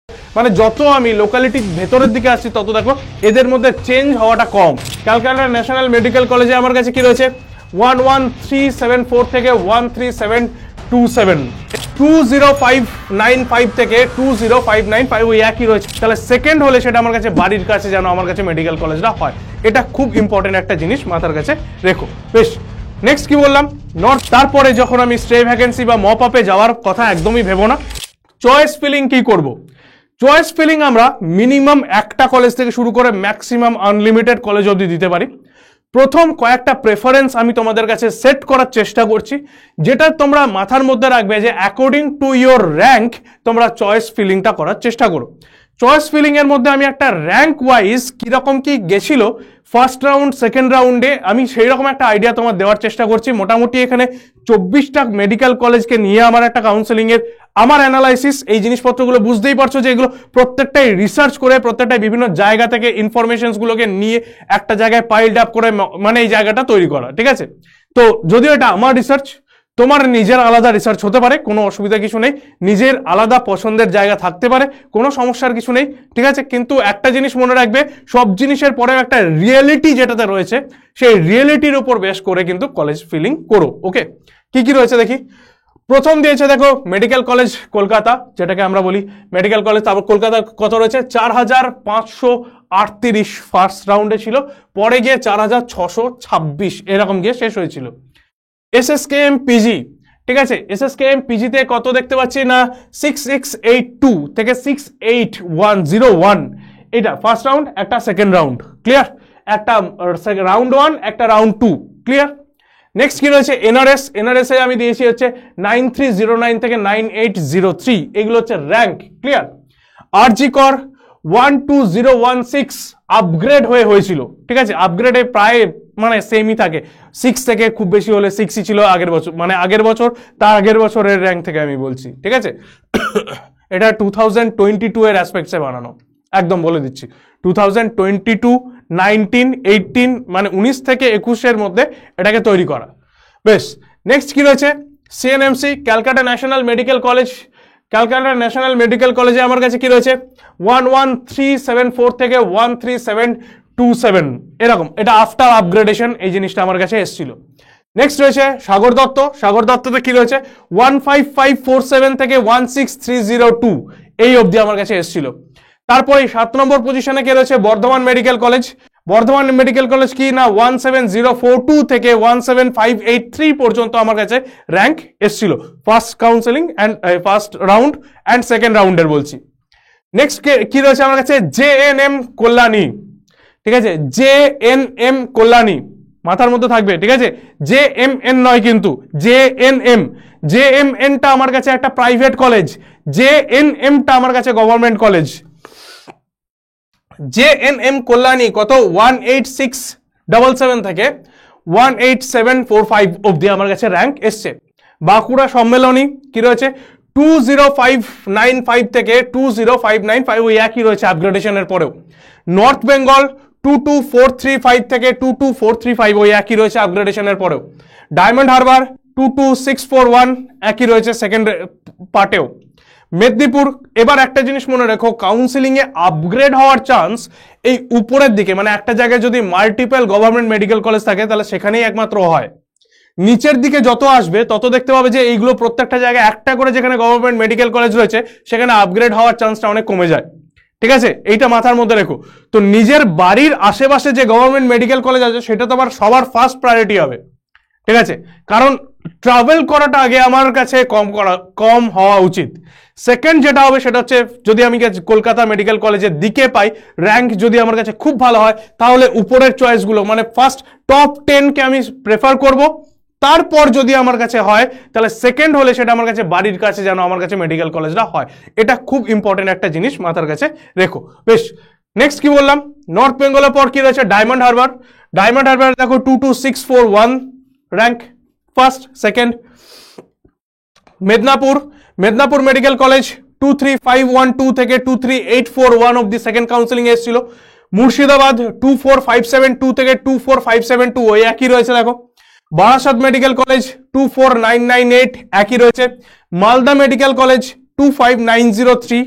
মানে যত আমি লোকালিটির ভেতরের দিকে আসছি তত দেখো এদের মধ্যে চেঞ্জ হওয়াটা কম। ক্যালকাটা ন্যাশনাল মেডিকেল কলেজে আমার কাছে কি রয়েছে 11374 থেকে 13727, 20595 থেকে 20595 ওই একই রয়েছে। তাহলে সেকেন্ড হলে সেটা আমার কাছে বাড়ির কাছে যেন আমার কাছে মেডিকেল কলেজটা হয়, এটা খুব ইম্পর্টেন্ট একটা জিনিস মাথার কাছে রেখো। বেশ, নেক্সট কি বললাম নর্থ। তারপরে যখন আমি স্ট্রে ভ্যাকেন্সি বা মপ আপে যাওয়ার কথা একদমই ভেবো না। চয়েস ফিলিং কি করব? চয়েস ফিলিং আমরা মিনিমাম একটা কলেজ থেকে শুরু করে ম্যাক্সিমাম আনলিমিটেড কলেজ অবধি দিতে পারি। প্রথম কয়েকটা প্রেফারেন্স আমি তোমাদের কাছে সেট করার চেষ্টা করছি, যেটা তোমরা মাথার মধ্যে রাখবে যে অ্যাকর্ডিং টু ইয়োর র্যাঙ্ক তোমরা চয়েস ফিলিংটা করার চেষ্টা করো। চয়েস ফিলিং এর মধ্যে আমি একটা র্যাঙ্ক ওয়াইজ কিরকম কি গেছিল ফার্স্ট রাউন্ড সেকেন্ড রাউন্ডে, আমি সেই রকম একটা আইডিয়া তোমার দেওয়ার চেষ্টা করছি। মোটামুটি এখানে 24টা মেডিকেল কলেজকে নিয়ে আমার একটা কাউন্সেলিং এর আমার অ্যানালাইসিস, এই জিনিসপত্রগুলো বুঝতেই পারছো যে এগুলো প্রত্যেকটাই রিসার্চ করে প্রত্যেকটাই বিভিন্ন জায়গা থেকে ইনফরমেশনসগুলোকে নিয়ে একটা জায়গায় পাইল্ড আপ করে মানে এই জায়গাটা তৈরি করা, ঠিক আছে? তো যদিও এটা আমার রিসার্চ, তোমার নিজের আলাদা রিসার্চ হতে পারে, কোনো অসুবিধা কিছু নেই, নিজের আলাদা পছন্দের জায়গা থাকতে পারে, কোনো সমস্যার কিছু নেই, ঠিক আছে? কিন্তু একটা জিনিস মনে রাখবে, সব জিনিসের পরেও একটা রিয়েলিটি যেটাতে রয়েছে সেই রিয়েলিটির উপর বেশ করে কিন্তু কলেজ ফিলিং করো। ওকে, কি কি রয়েছে দেখি। প্রথম দিয়েছে দেখো মেডিকেল কলেজ কলকাতা, যেটাকে আমরা বলি মেডিকেল কলেজ। তারপর কলকাতা কত রয়েছে 4538 ফার্স্ট রাউন্ডে ছিল, পরে গিয়ে 4626 এরকম গিয়ে শেষ হয়েছিল। এসএসকেএম পিজি, ঠিক আছে, এসএসকেএম পিজিতে কত দেখতে পাচ্ছি না 6682 থেকে 68101, এটা ফার্স্ট রাউন্ড, একটা সেকেন্ড রাউন্ড, ক্লিয়ার? একটা রাউন্ড 1, একটা রাউন্ড 2, ক্লিয়ার? নেক্সট কি রয়েছে এনআরএস, এনআরএস এ আমি দিয়েছি হচ্ছে 9309 থেকে 9803, এগুলো হচ্ছে র্যাঙ্ক, ক্লিয়ার? আরজি কর 12016 আপগ্রেড হয়েছিল, ঠিক আছে? আপগ্রেডে প্রায় মানে সেমই থাকে, 6 থেকে খুব বেশি হলে 6ই ছিল আগের বছর, মানে আগের বছর তার আগের বছরের র্যাঙ্ক থেকে আমি বলছি, ঠিক আছে? এটা 2022 এর অ্যাসপেক্টসে বানানো, একদম বলে দিচ্ছি 2022, 19, 18 মানে 19 থেকে 21 এর মধ্যে এটাকে তৈরি করা। বেশ, নেক্সট কি রয়েছে CNMC Calcutta national medical college, Calcutta national medical কলেজে আমার কাছে কি রয়েছে 11374 থেকে 13727 এরকম, এটা আফটার আপগ্রেডেশন এই জিনিসটা আমার কাছে এসেছিল। নেক্সট রয়েছে সাগর দত্ত, সাগর দত্ততে কি রয়েছে 15547 থেকে 16302 এই অবধি আমার কাছে এসেছিল। তারপরে 7 নম্বর পজিশনে কে রয়েছে Bardhaman medical college, Bardhaman medical college কি না 17042 থেকে 17583 পর্যন্ত আমার কাছে র্যাঙ্ক এসেছিল first counselling and first round and second রাউন্ডের বলছি। নেক্সট কি রয়েছে আমার কাছে জেএনএম কল্যাণী, ঠিক আছে? জেএনএম কল্যাণী মাথার মধ্যে থাকবে, ঠিক আছে? জেএমএন নয় কিন্তু জেএনএম, জেএমএনটা আমার কাছে একটা প্রাইভেট কলেজ, জেএনএমটা আমার কাছে গভর্নমেন্ট কলেজ। জেএনএম কল্যাণী কত 18677 থেকে 18745 অবধি আমার কাছে র্যাঙ্ক এসছে। বাঁকুড়া সম্মেলনী কি রয়েছে 20595 থেকে 20595 ওই একই রয়েছে আপগ্রেডেশনের পরেও। নর্থ বেঙ্গল 22435 থেকে 22435 ওই একই রয়েছে আপগ্রেডেশনের পরেও। ডায়মন্ড হারবার 22641 একই রয়েছে সেকেন্ড পার্টেও। মেদিনীপুর, এবার একটা জিনিস মনে রেখো কাউন্সিলিং এ আপগ্রেড হওয়ার চান্স এই উপরের দিকে, মানে একটা জায়গায় যদি মাল্টিপল গভর্নমেন্ট মেডিকেল কলেজ থাকে তাহলে সেখানেই একমাত্র হয়। নিচের দিকে যত আসবে তত দেখতে পাবে যে এইগুলো প্রত্যেকটা জায়গায় একটা করে যেখানে গভর্নমেন্ট মেডিকেল কলেজ রয়েছে সেখানে আপগ্রেড হওয়ার চান্সটা অনেক কমে যায়, ঠিক আছে? এইটা মাথার মধ্যে রেখো। তো নিজের বাড়ির আশেপাশে যে গভর্নমেন্ট মেডিকেল কলেজ আছে সেটা তো আবার সবার ফার্স্ট প্রায়োরিটি হবে, ঠিক আছে? কারণ ট্রাভেল করাটা আগে আমার কাছে কম হওয়া উচিত। সেকেন্ড যেটা হবে সেটা হচ্ছে যদি আমি কলকাতা মেডিকেল কলেজের দিকে পাই, র্যাঙ্ক যদি আমার কাছে খুব ভালো হয় তাহলে উপরের চয়েসগুলো মানে ফার্স্ট টপ 10 কে আমি প্রেফার করব। তারপর যদি আমার কাছে হয় তাহলে সেকেন্ড হলে সেটা আমার কাছে বাড়ির কাছে যেন আমার কাছে মেডিকেল কলেজটা হয়, এটা খুব ইম্পর্টেন্ট একটা জিনিস মাথার কাছে রেখো। বেশ, নেক্সট কি বললাম নর্থ বেঙ্গলের পর কি রয়েছে ডায়মন্ড হারবার, ডায়মন্ড হারবার দেখো 22641 rank first second. Medinipur, Medinipur medical college 23512 থেকে 23841 অবধি সেকেন্ড কাউন্সিলিং এসেছিল। মুর্শিদাবাদ 24572 থেকে 24572 ওই একই রয়েছে দেখো। বারাসাত মেডিকেল কলেজ 24998 একই রয়েছে। Malda medical college 25903,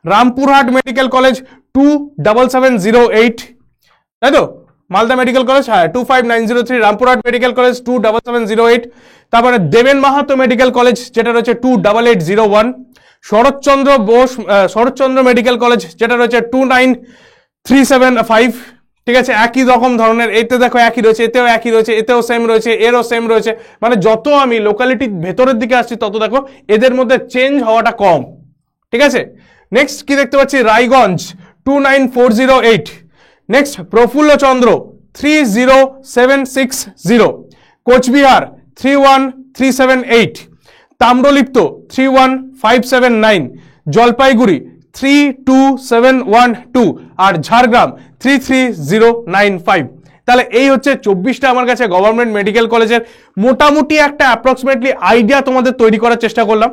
Rampurhat medical college 27708, তাই তো? মালদা মেডিকেল কলেজ, হ্যাঁ 25903, রামপুরহাট মেডিকেল কলেজ 27708, তারপরে দেবেন মাহাতো মেডিকেল কলেজ যেটা রয়েছে 28801, শরৎচন্দ্র মেডিকেল কলেজ যেটা রয়েছে 29375, ঠিক আছে? একই রকম ধরনের, এতে দেখো একই রয়েছে, এতেও একই রয়েছে, এতেও সেম রয়েছে, এরও সেম রয়েছে, মানে যত আমি লোকালিটির ভেতরের দিকে আসছি তত দেখো এদের মধ্যে চেঞ্জ হওয়াটা কম, ঠিক আছে? নেক্সট কি দেখতে পাচ্ছি, রায়গঞ্জ 29408, নেক্সট প্রফুল্লচন্দ্র 30760, কোচবিহার 31378, তাম্রলিপ্ত 31579, জলপাইগুড়ি 32712 আর ঝাড়গ্রাম 33095। তাহলে এই হচ্ছে 24টা আমার কাছে গভর্নমেন্ট মেডিকেল কলেজের মোটামুটি একটা অ্যাপ্রক্সিমেটলি আইডিয়া তোমাদের তৈরি করার চেষ্টা করলাম।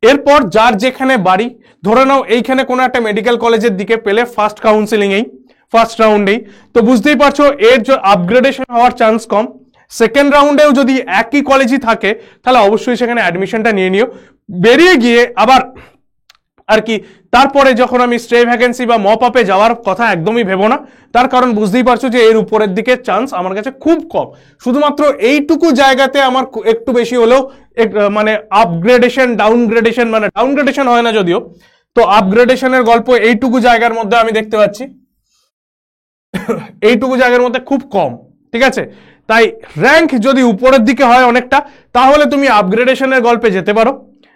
এরপর যার যেখানে বাড়ি, ধরে নাও এইখানে কোনো একটা মেডিকেল কলেজের দিকে পেলে ফার্স্ট কাউন্সিলিংয়েই, ফার্স্ট রাউন্ডেই, তো বুঝতেই পারছো এর যে আপগ্রেডেশন হওয়ার চান্স কম। সেকেন্ড রাউন্ডেও যদি একই কলেজই থাকে তাহলে অবশ্যই সেখানে অ্যাডমিশনটা নিয়ে নিও, বেরিয়ে গিয়ে আবার আর কি তারপরে যখন আমি স্টে ভ্যাকেন্সি বা মপ আপে যাওয়ার কথা একদমই ভেবো না, তার কারণ বুঝতেই পারছো যে এর উপরের দিকে চান্স আমার কাছে খুব কম। শুধুমাত্র এইটুকু জায়গাতে আমার একটু বেশি হলেও মানে আপগ্রেডেশন ডাউনগ্রেডেশন, মানে ডাউনগ্রেডেশন হয় না যদিও, তো আপগ্রেডেশনের গল্প এইটুকু জায়গার মধ্যে আমি দেখতে পাচ্ছি, এইটুকু জায়গার মধ্যে খুব কম, ঠিক আছে? তাই র্যাঙ্ক যদি উপরের দিকে হয় অনেকটা, তাহলে তুমি আপগ্রেডেশনের গল্পে যেতে পারো,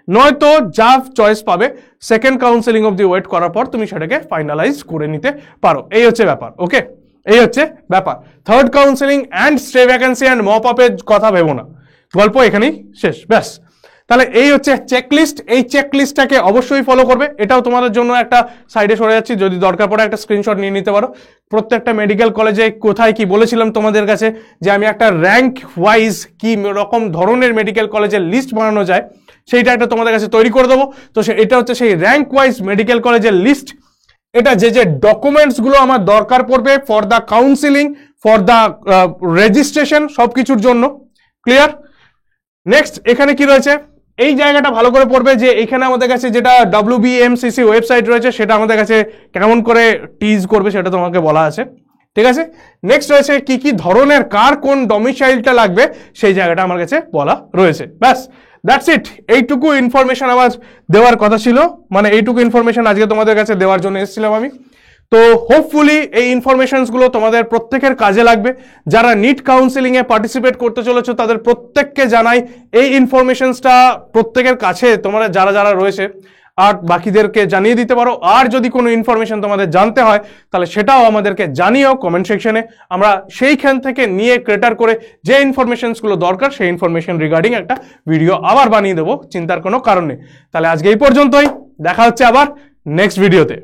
নয়তো যা চয়েস পাবে second counselling of the wait করার পর তুমি সেটাকে ফাইনালাইজ করে নিতে পারো। এই হচ্ছে ব্যাপার, ওকে? এই হচ্ছে ব্যাপার। Third counselling and stay vacancy and মপ আপের কথা ভেবো না, গল্প এখানেই শেষ, ব্যাস। তাহলে এই হচ্ছে চেকলিস্ট, এই চেকলিস্টটাকে অবশ্যই ফলো করবে। এটাও তোমাদের জন্য একটা সাইডে সরে যাচ্ছি, যদি দরকার পড়ে একটা স্ক্রিনশট নিয়ে নিতে পারো। প্রত্যেকটা মেডিকেল কলেজে কোথায় কি বলেছিলাম তোমাদের কাছে যে আমি একটা র্যাঙ্ক ওয়াইজ কি রকম ধরনের মেডিকেল কলেজের লিস্ট বানানো যায় সেইটা একটা তোমাদের কাছে তৈরি করে দেবো। তো এটা হচ্ছে সেই র্যাঙ্ক ওয়াইজ মেডিকেল কলেজের লিস্ট। এটা যে যে ডকুমেন্টসগুলো আমার দরকার পড়বে for the counselling, for the registration, সবকিছুর জন্য। ক্লিয়ার? নেক্সট এখানে কি রয়েছে, এই জায়গাটা ভালো করে পড়বে যে এখানে আমাদের কাছে যেটা WBMCC ওয়েবসাইট রয়েছে সেটা আমাদের কাছে কেমন করে টিজ করবে সেটা তোমাকে বলা আছে, ঠিক আছে? নেক্সট রয়েছে কি কি ধরনের কার কোন ডমিসাইলটা লাগবে সেই জায়গাটা আমার কাছে বলা রয়েছে, ব্যাস। That's it. এইটুকু ইনফরমেশন আমার দেওয়ার কথা ছিল, মানে এইটুকু ইনফরমেশন আজকে তোমাদের কাছে দেওয়ার জন্য এসেছিলাম আমি। তো হোপফুলি এই ইনফরমেশনসগুলো তোমাদের প্রত্যেকের কাজে লাগবে। যারা নিট কাউন্সিলিংয়ে পার্টিসিপেট করতে চলেছো তাদের প্রত্যেককে জানাই এই ইনফরমেশনসটা প্রত্যেকের কাছে তোমরা যারা যারা রয়েছে আর বাকিদেরকে জানিয়ে দিতে পারো। আর যদি কোনো ইনফরমেশন তোমাদের জানতে হয় তাহলে সেটাও আমাদেরকে জানিও কমেন্ট সেকশনে, আমরা সেইখান থেকে নিয়ে ক্রেটার করে যে ইনফরমেশনসগুলো দরকার সেই ইনফরমেশন রিগার্ডিং একটা ভিডিও আবার বানিয়ে দেবো, চিন্তার কোনো কারণ নেই। তাহলে আজকে এই পর্যন্তই, দেখা হচ্ছে আবার নেক্সট ভিডিওতে।